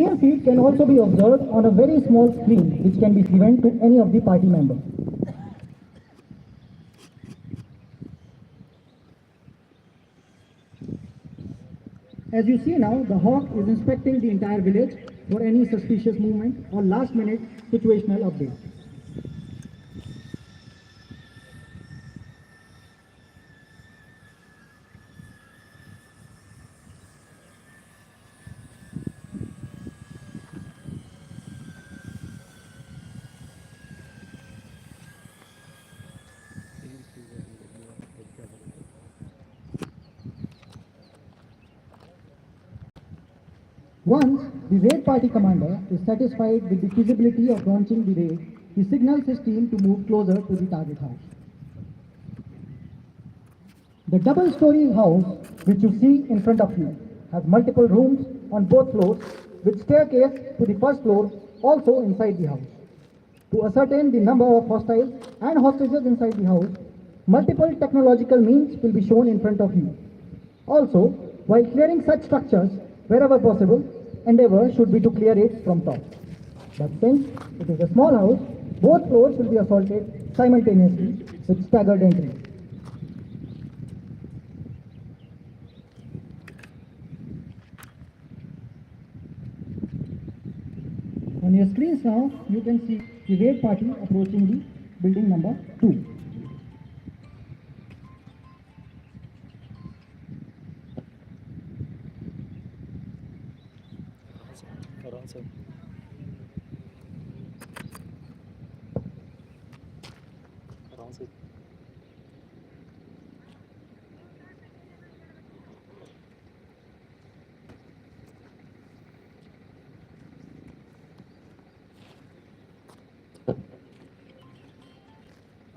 same feat can also be observed on a very small screen, which can be given to any of the party members. As you see now, the hawk is inspecting the entire village for any suspicious movement or last-minute situational update. Once the raid party commander is satisfied with the feasibility of launching the raid, he signals his team to move closer to the target house. The double-story house, which you see in front of you, has multiple rooms on both floors with staircase to the first floor also inside the house. To ascertain the number of hostiles and hostages inside the house, multiple technological means will be shown in front of you. Also, while clearing such structures, wherever possible, endeavor should be to clear it from top. But since it is a small house, both floors will be assaulted simultaneously with staggered entry. On your screens now, you can see the raid party approaching the building number 2.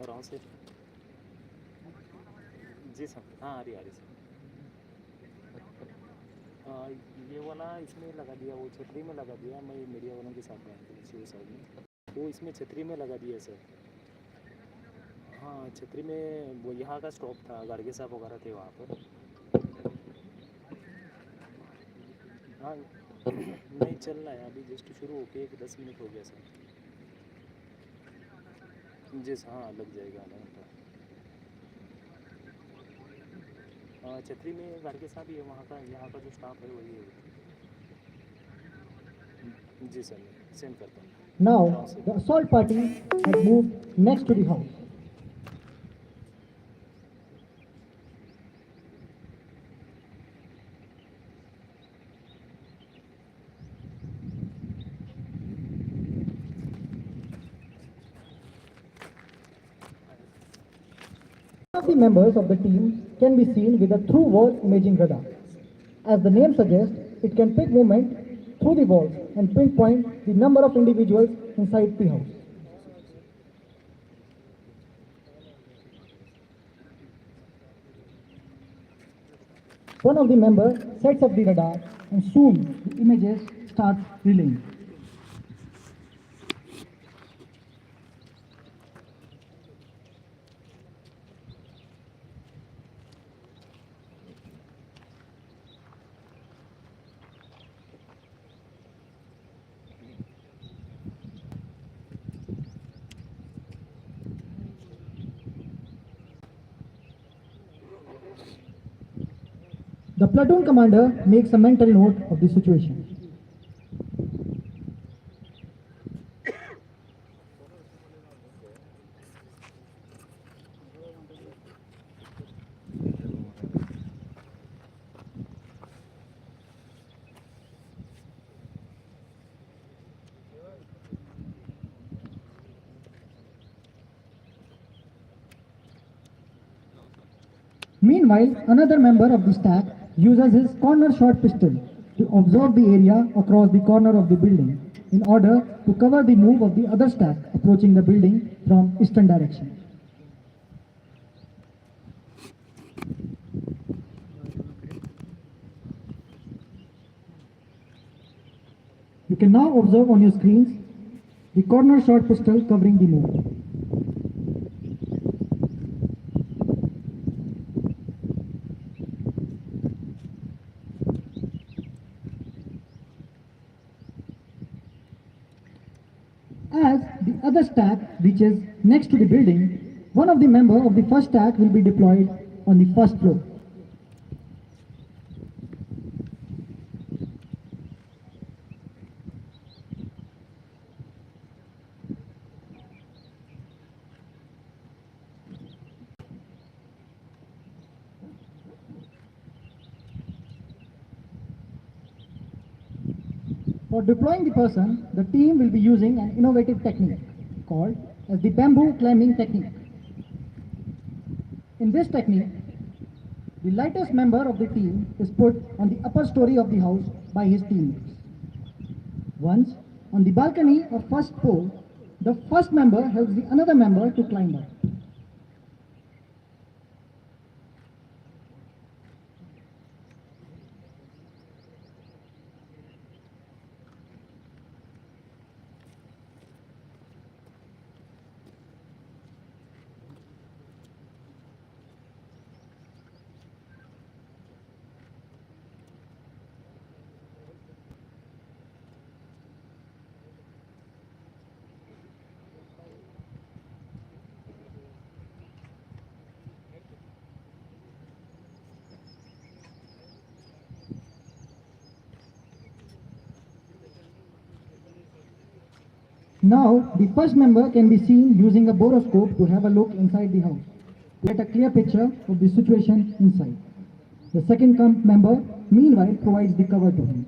आराम से जी sir हाँ आ रही sir ये वाला इसमें लगा दिया वो छतरी में लगा दिया मैं मीडिया वालों के साथ में शिव साइड में वो इसमें छतरी में लगा दिया सर हाँ छतरी में वो यहाँ का स्टॉप था गाड़गे साहब वगैरह थे वहाँ पर हाँ नहीं चल रहा है अभी जस्ट शुरू होके 10 मिनट हो गया सर जी हाँ लग जाएगा आधा घंटा छतरी में घर के साथ ही है वहाँ का यहाँ का जो स्टाफ है वही है जी सर सेंड करता हूँ Now, the assault party had moved next to the house. One of the members of the team can be seen with a through-wall imaging radar. As the name suggests, it can pick movement through the walls and pinpoint the number of individuals inside the house. One of the members sets up the radar and soon the images start relaying. The platoon commander makes a mental note of the situation. Meanwhile, another member of the staff uses his corner shot pistol to observe the area across the corner of the building in order to cover the move of the other staff approaching the building from eastern direction. You can now observe on your screens the corner shot pistol covering the move. As the other stack reaches next to the building, one of the members of the first stack will be deployed on the first floor. For deploying the person, the team will be using an innovative technique called as the bamboo climbing technique. In this technique, the lightest member of the team is put on the upper story of the house by his teammates. Once on the balcony of first floor, the first member helps the another member to climb up. Now, the first member can be seen using a boroscope to have a look inside the house, to get a clear picture of the situation inside. The second member, meanwhile, provides the cover to him.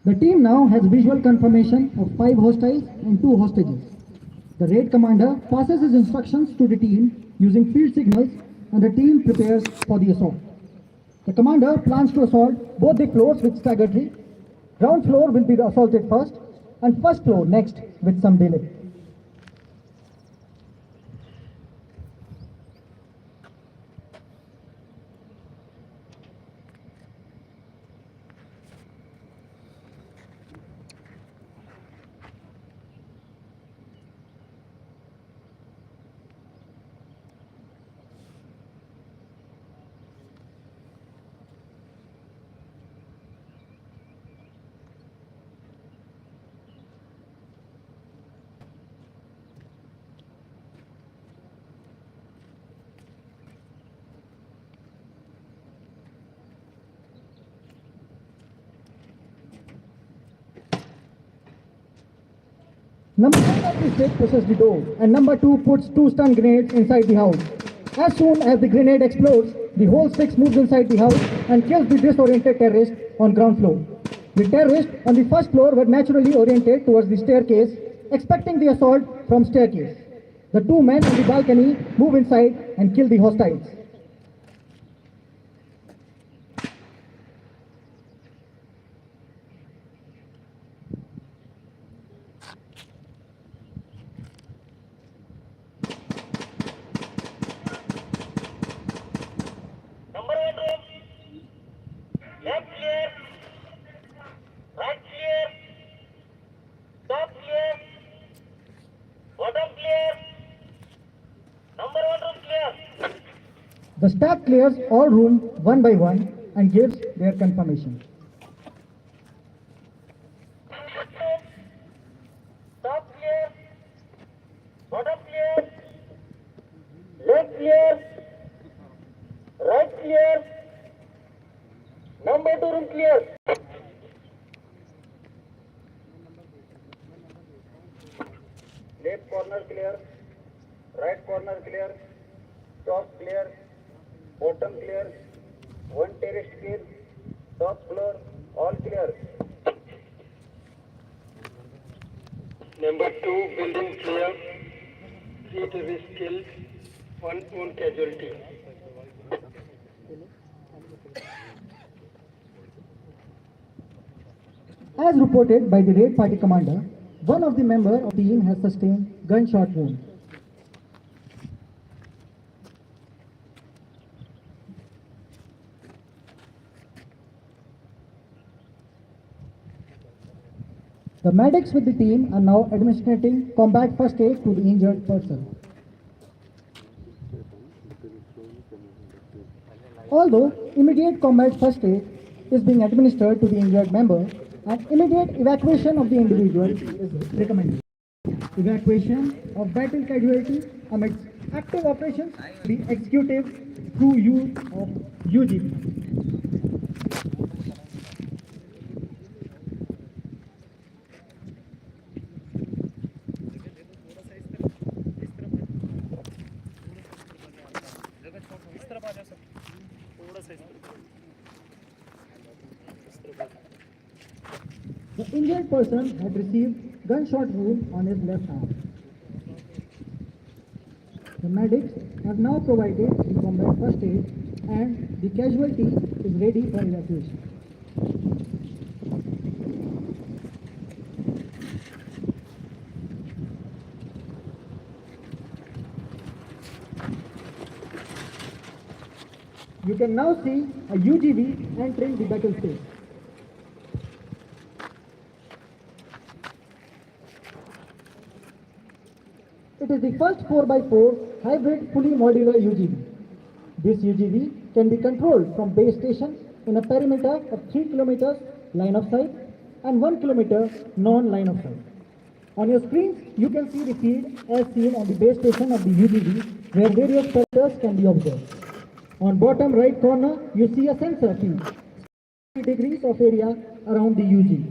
The team now has visual confirmation of 5 hostiles and 2 hostages. The raid commander passes his instructions to the team using field signals and the team prepares for the assault. The commander plans to assault both the floors with staggeringly. Ground floor will be assaulted first and first floor next with some delay. Number 1 of the stick pushes the door and number 2 puts 2 stun grenades inside the house. As soon as the grenade explodes, the whole stick moves inside the house and kills the disoriented terrorist on ground floor. The terrorists on the first floor were naturally oriented towards the staircase, expecting the assault from staircase. The 2 men on the balcony move inside and kill the hostiles. Number 1 room. Left clear. Right clear. Top clear. Bottom clear. Number 1 room clear. The staff clears all rooms one by one and gives their confirmation. Top clear. Bottom clear. Left clear. Right clear. Number 2 room clear. Left corner clear. Right corner clear. Top clear. Bottom clear. 1 terrace clear. Top floor all clear. Number 2 building clear. 3 terrorists killed. 1 own casualty. As reported by the raid party commander, one of the members of the team has sustained gunshot wound. The medics with the team are now administering combat first aid to the injured person. Although immediate combat first aid is being administered to the injured member, an immediate evacuation of the individual is recommended. Evacuation of battle casualty amidst active operations be executed through use of UGV. इस तरफ आ जाओ sir, थोड़ा सा इस तरफ, इस तरफ आ जाओ। The injured person had received gunshot wound on his left arm. The medics have now provided the combat first aid and the casualty is ready for evacuation. You can now see a UGV entering the battle space. It is the first 4x4 hybrid fully modular UGV. This UGV can be controlled from base station in a perimeter of 3 kilometers line of sight and 1 kilometer non-line of sight. On your screens, you can see the field as seen on the base station of the UGV where various parameters can be observed. On bottom right corner, you see a sensor field, 30 degrees of area around the UGV.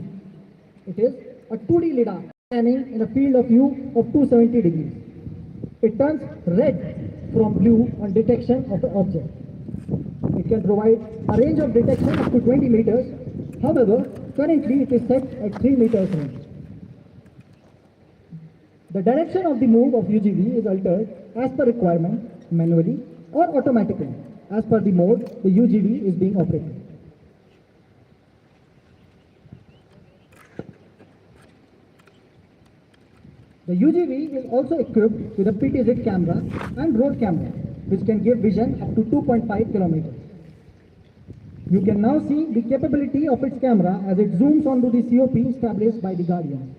It is a 2D lidar scanning in a field of view of 270 degrees. It turns red from blue on detection of the object. It can provide a range of detection up to 20 meters. However, currently it is set at 3 meters range. The direction of the move of UGV is altered as per requirement manually or automatically. As per the mode, the UGV is being operated. The UGV is also equipped with a PTZ camera and road camera, which can give vision up to 2.5 kilometers. You can now see the capability of its camera as it zooms onto the COP established by the Guardian.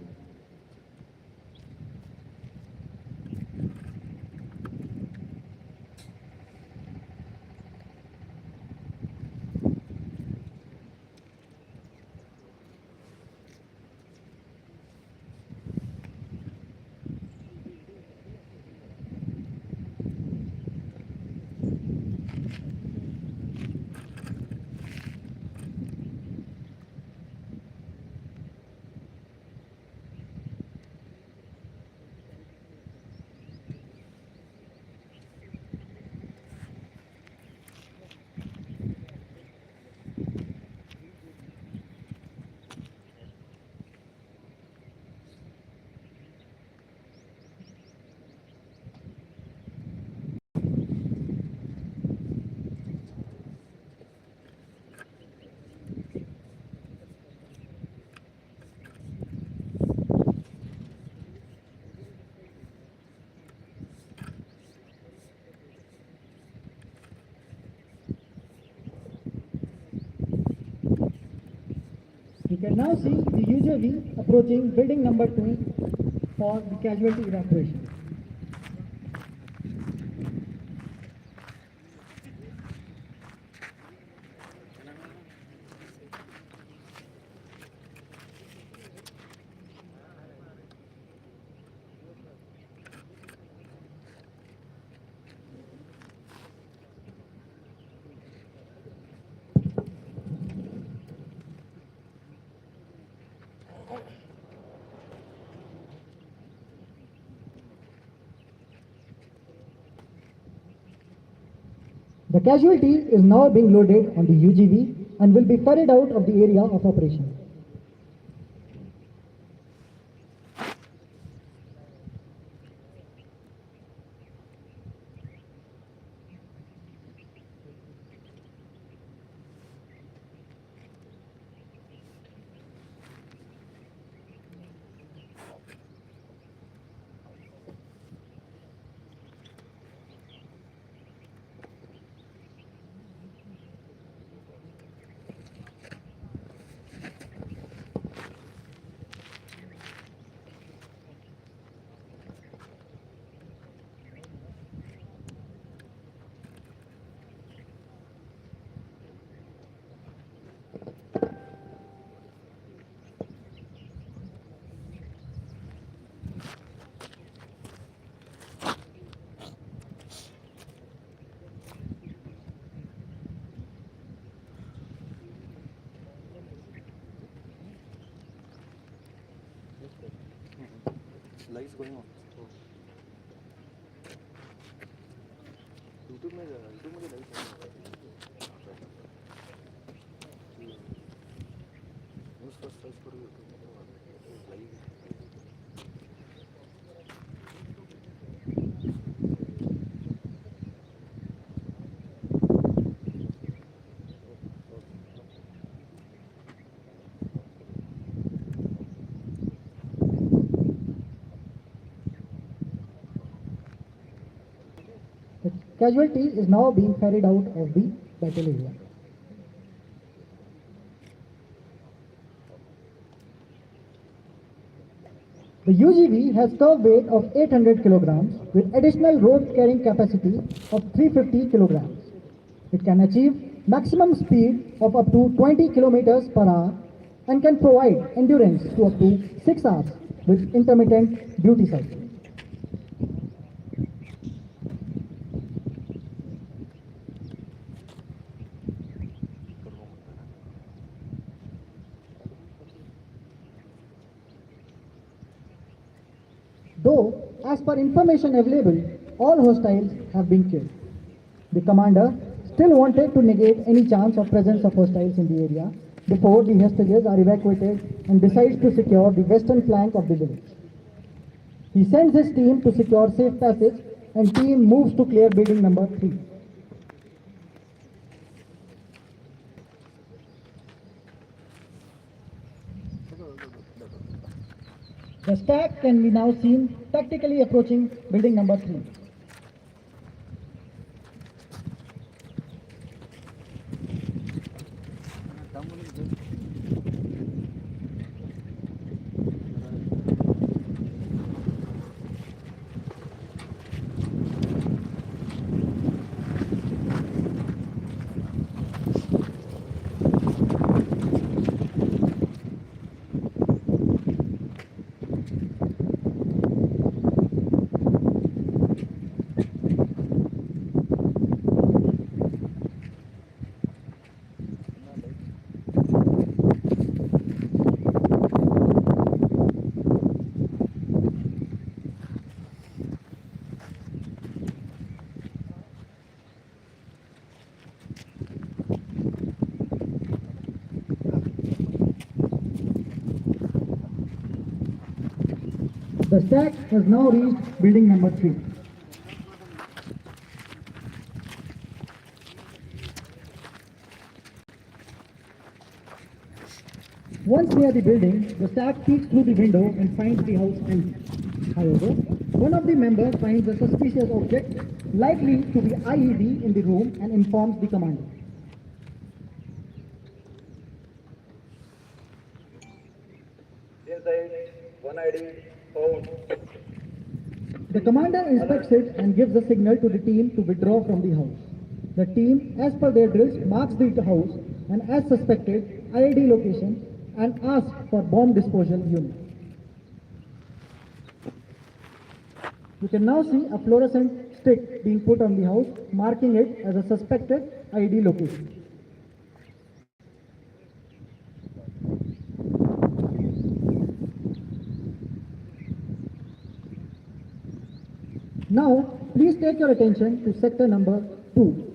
You can now see the UGV approaching building number 2 for the casualty evacuation. The casualty is now being loaded on the UGV and will be ferried out of the area of operation. Lives going on YouTube में live news first search करो YouTube में live The casualty is now being ferried out of the battle area. The UGV has curve weight of 800 kilograms with additional road carrying capacity of 350 kilograms. It can achieve maximum speed of up to 20 kilometers per hour and can provide endurance to up to 6 hours with intermittent duty cycle. Though, as per information available, all hostiles have been killed. The commander still wanted to negate any chance of presence of hostiles in the area before the hostages are evacuated and decides to secure the western flank of the village. He sends his team to secure safe passage and team moves to clear building number 3. The stack can be now seen tactically approaching building number 3. The stack has now reached building number 3. Once near the building, the stack peeks through the window and finds the house empty. However, one of the members finds a suspicious object, likely to be IED, in the room and informs the commander. Inside, one ID found. The commander inspects it and gives a signal to the team to withdraw from the house. The team, as per their drills, marks the house and, as suspected, IED location and asks for bomb disposal unit. You can now see a fluorescent stick being put on the house, marking it as a suspected IED location. Now, please take your attention to sector number 2.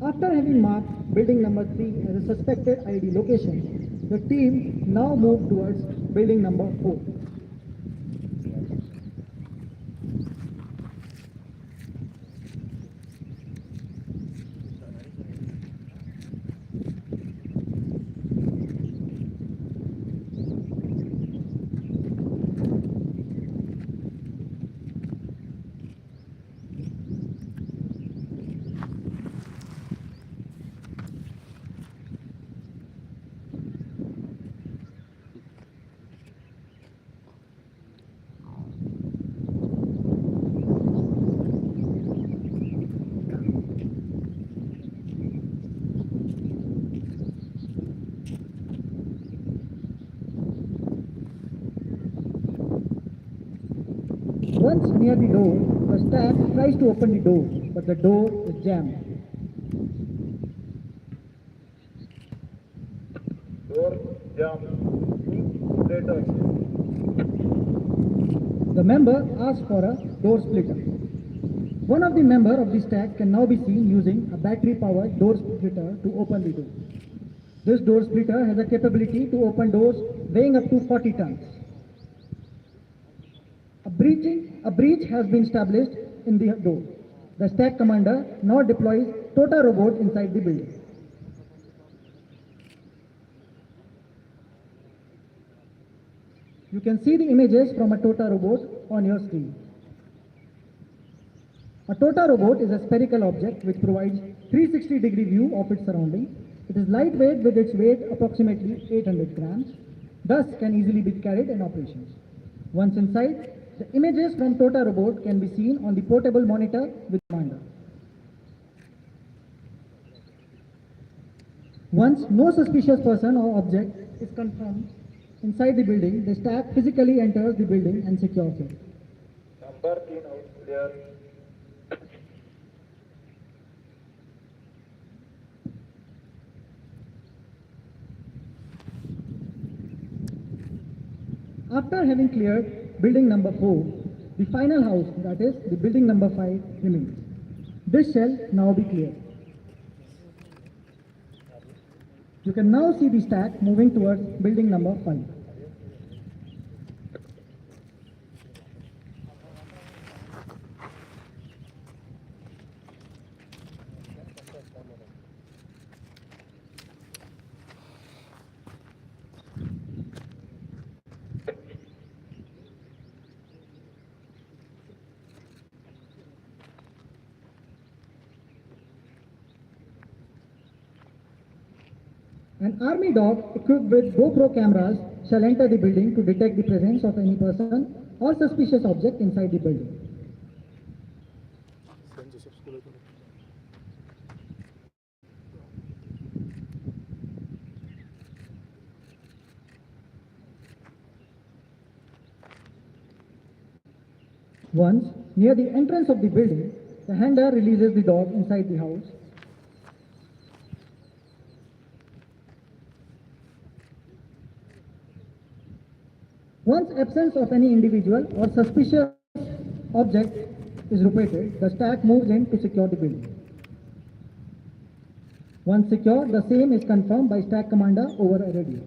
After having marked building number 3 as a suspected IED location, the team now moved towards building number 4. Once near the door, the stack tries to open the door, but the door is jammed. Door jam. Later. The member asks for a door splitter. One of the members of the stack can now be seen using a battery-powered door splitter to open the door. This door splitter has a capability to open doors weighing up to 40 tons. A breach has been established in the door. The stack commander now deploys Tota robot inside the building. You can see the images from a Tota robot on your screen. A Tota robot is a spherical object which provides 360-degree view of its surroundings. It is lightweight with its weight approximately 800 grams, thus can easily be carried in operations. Once inside, the images from Tota robot can be seen on the portable monitor with commander. Once no suspicious person or object is confirmed inside the building, the stack physically enters the building and secures it. Number 3 house clear. After having cleared building number 4, the final house, that is the building number 5, remains. This shall now be cleared. You can now see the stack moving towards building number 5. An army dog equipped with GoPro cameras shall enter the building to detect the presence of any person or suspicious object inside the building. Once, near the entrance of the building, the handler releases the dog inside the house. Once absence of any individual or suspicious object is reported, the stack moves in to secure the building. Once secured, the same is confirmed by stack commander over a radio.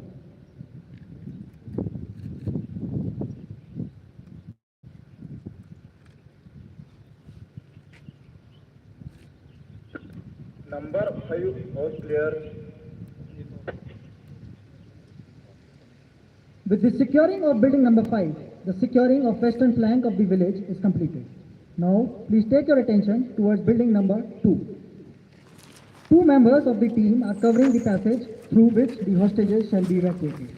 Number 5 house clear. With the securing of building number 5, the securing of western flank of the village is completed. Now, please take your attention towards building number 2. Two members of the team are covering the passage through which the hostages shall be evacuated.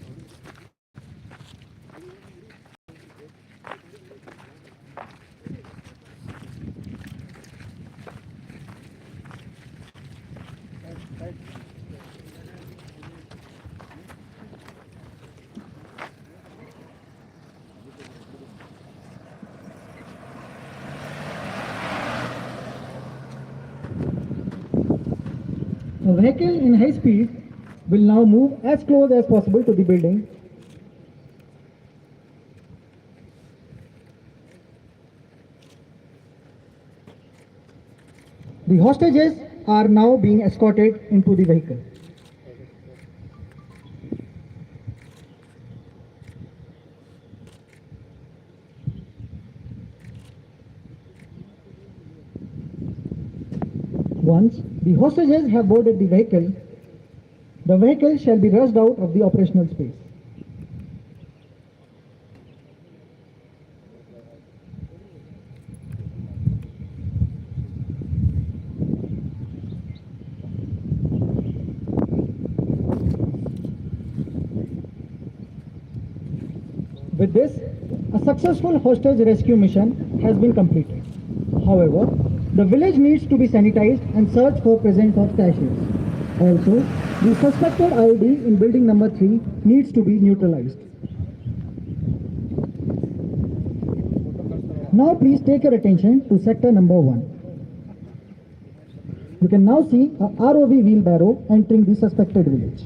A vehicle in high speed will now move as close as possible to the building. The hostages are now being escorted into the vehicle. Once the hostages have boarded the vehicle shall be rushed out of the operational space. With this, a successful hostage rescue mission has been completed. However, the village needs to be sanitized and searched for presence of caches. Also, the suspected IED in building number 3 needs to be neutralized. Now please take your attention to sector number 1. You can now see a ROV wheelbarrow entering the suspected village.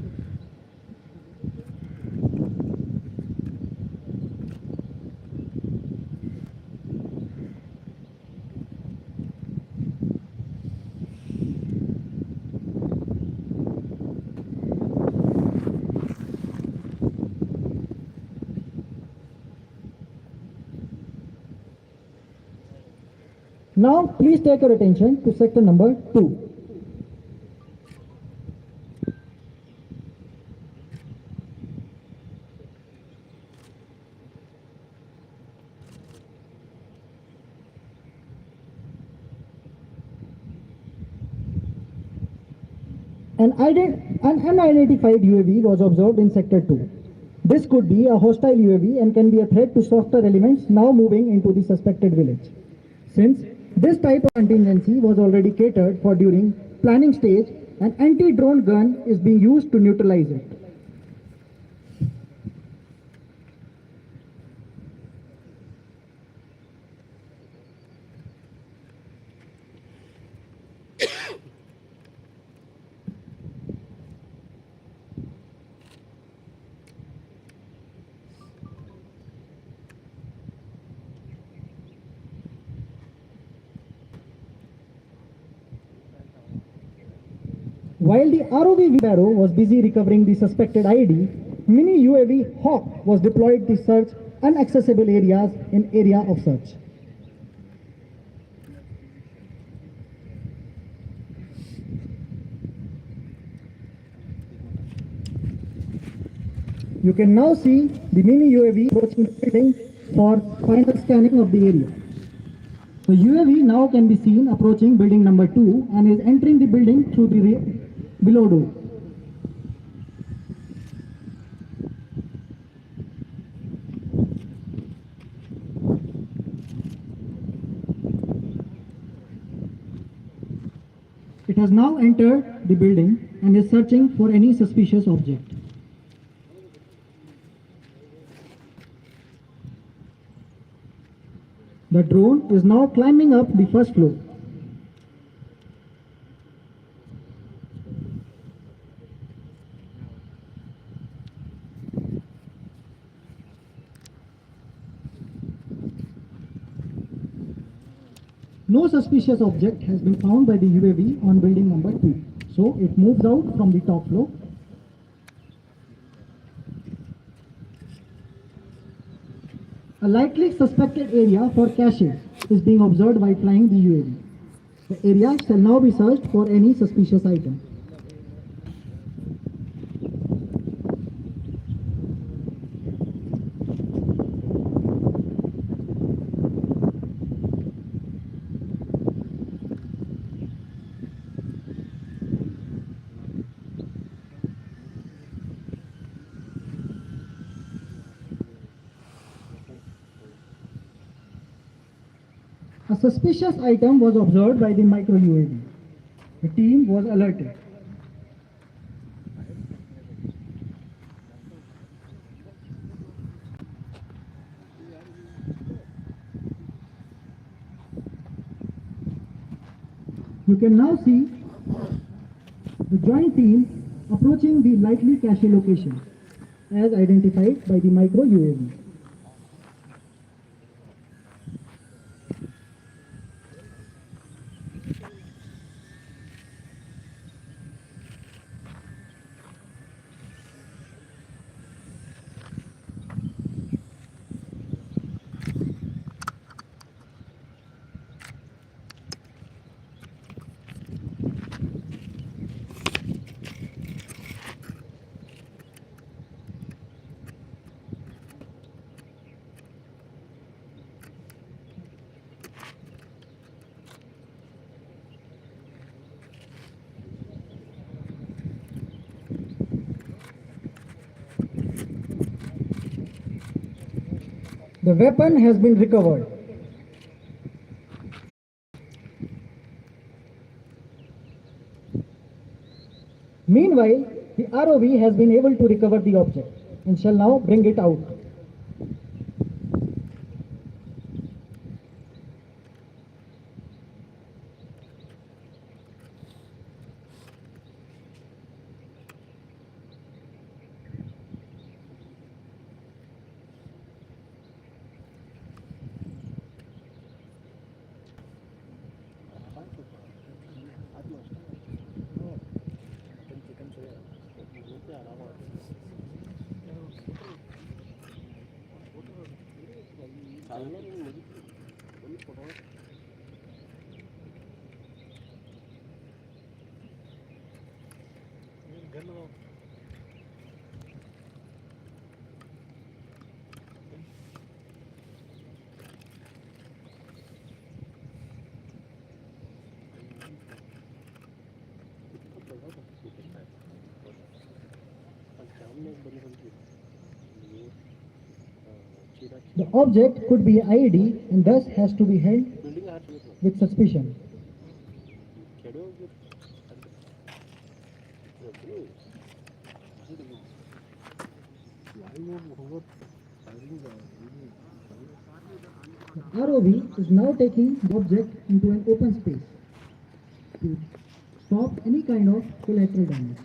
Now please take your attention to sector number 2. An unidentified UAV was observed in sector 2. This could be a hostile UAV and can be a threat to softer elements now moving into the suspected village. Since this type of contingency was already catered for during planning stage, an anti-drone gun is being used to neutralize it. While the ROV wheelbarrow was busy recovering the suspected ID, mini UAV Hawk was deployed to search inaccessible areas in area of search. You can now see the mini UAV approaching the building for final scanning of the area. The UAV now can be seen approaching building number 2 and is entering the building through the below door. It has now entered the building and is searching for any suspicious object. The drone is now climbing up the first floor. No suspicious object has been found by the UAV on building number 2, so it moves out from the top floor. A likely suspected area for caches is being observed while flying the UAV. The area shall now be searched for any suspicious item. A suspicious item was observed by the micro UAV. The team was alerted. You can now see the joint team approaching the likely cache location as identified by the micro UAV. The weapon has been recovered. Meanwhile, the ROV has been able to recover the object and shall now bring it out. The object could be IED and thus has to be held with suspicion. The ROV is now taking the object into an open space to stop any kind of collateral damage.